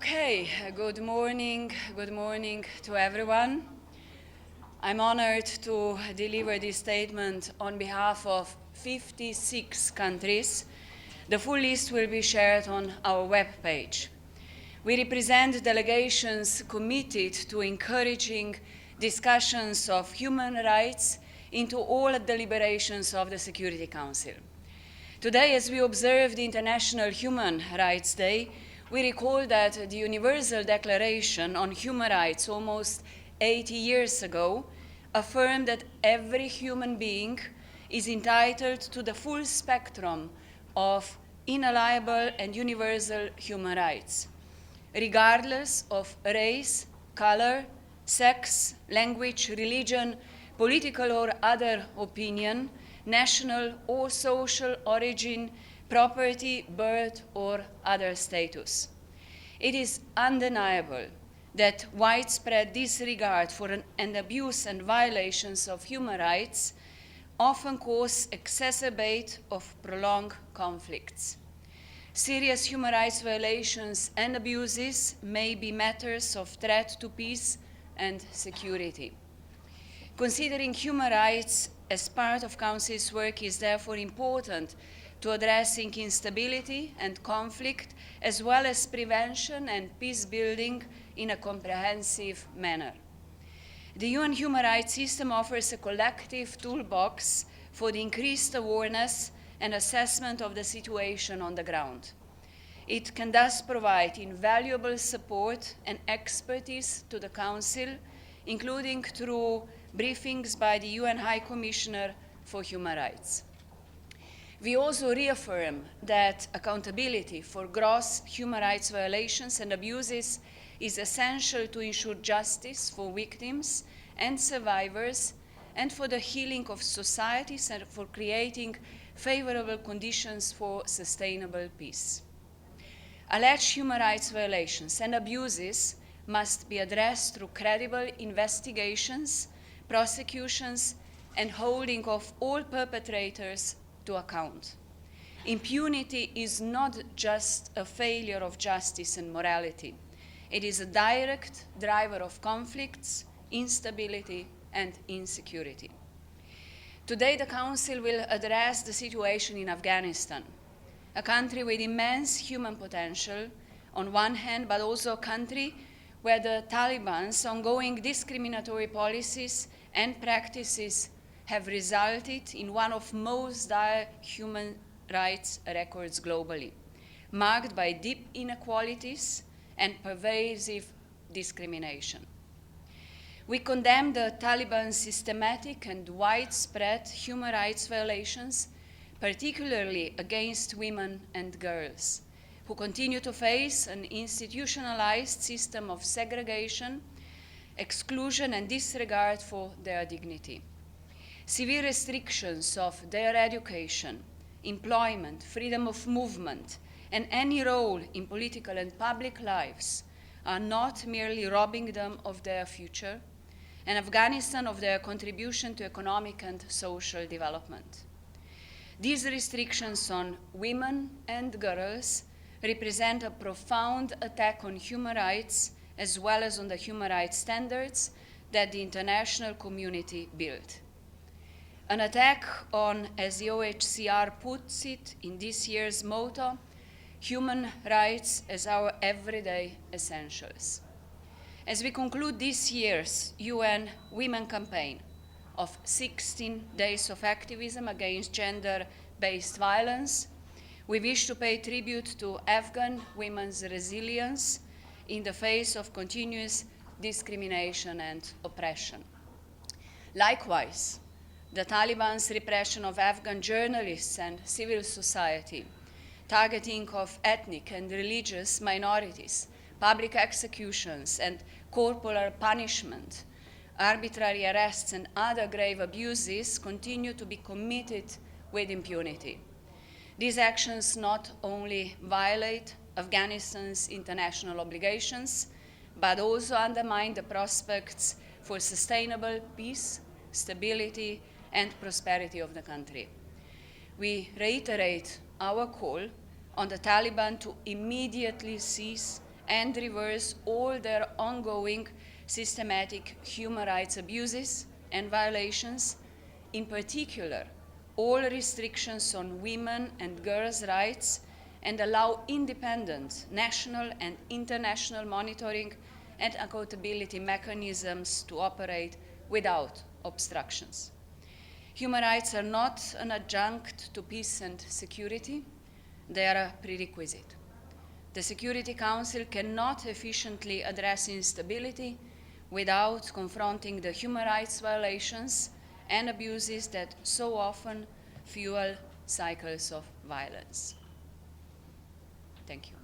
Okay, good morning to everyone. I'm honored to deliver this statement on behalf of 56 countries. The full list will be shared on our webpage. We represent delegations committed to encouraging discussions of human rights into all deliberations of the Security Council. Today, as we observe the International Human Rights Day, we recall that the Universal Declaration on Human Rights almost 80 years ago affirmed that every human being is entitled to the full spectrum of inalienable and universal human rights, regardless of race, color, sex, language, religion, political or other opinion, national or social origin, property, birth, or other status. It is undeniable that widespread disregard for and abuse and violations of human rights often cause exacerbate of prolonged conflicts. Serious human rights violations and abuses may be matters of threat to peace and security. Considering human rights as part of Council's work is therefore important to addressing instability and conflict, as well as prevention and peace building in a comprehensive manner. The UN human rights system offers a collective toolbox for the increased awareness and assessment of the situation on the ground. It can thus provide invaluable support and expertise to the Council, including through briefings by the UN High Commissioner for Human Rights. We also reaffirm that accountability for gross human rights violations and abuses is essential to ensure justice for victims and survivors and for the healing of societies and for creating favorable conditions for sustainable peace. Alleged human rights violations and abuses must be addressed through credible investigations, prosecutions, and holding of all perpetrators to account. Impunity is not just a failure of justice and morality. It is a direct driver of conflicts, instability, and insecurity. Today, the Council will address the situation in Afghanistan, a country with immense human potential on one hand, but also a country where the Taliban's ongoing discriminatory policies and practices have resulted in one of most dire human rights records globally, marked by deep inequalities and pervasive discrimination. We condemn the Taliban's systematic and widespread human rights violations, particularly against women and girls, who continue to face an institutionalized system of segregation, exclusion, and disregard for their dignity. Severe restrictions of their education, employment, freedom of movement, and any role in political and public lives are not merely robbing them of their future, and Afghanistan of their contribution to economic and social development. These restrictions on women and girls represent a profound attack on human rights as well as on the human rights standards that the international community built. An attack on, as the OHCR puts it in this year's motto, human rights as our everyday essentials. As we conclude this year's UN Women Campaign of 16 days of activism against gender-based violence, we wish to pay tribute to Afghan women's resilience in the face of continuous discrimination and oppression. Likewise, the Taliban's repression of Afghan journalists and civil society, targeting of ethnic and religious minorities, public executions and corporal punishment, arbitrary arrests, and other grave abuses continue to be committed with impunity. These actions not only violate Afghanistan's international obligations, but also undermine the prospects for sustainable peace, stability, and prosperity of the country. We reiterate our call on the Taliban to immediately cease and reverse all their ongoing systematic human rights abuses and violations, in particular, all restrictions on women and girls' rights, and allow independent national and international monitoring and accountability mechanisms to operate without obstructions. Human rights are not an adjunct to peace and security, they are a prerequisite. The Security Council cannot efficiently address instability without confronting the human rights violations and abuses that so often fuel cycles of violence. Thank you.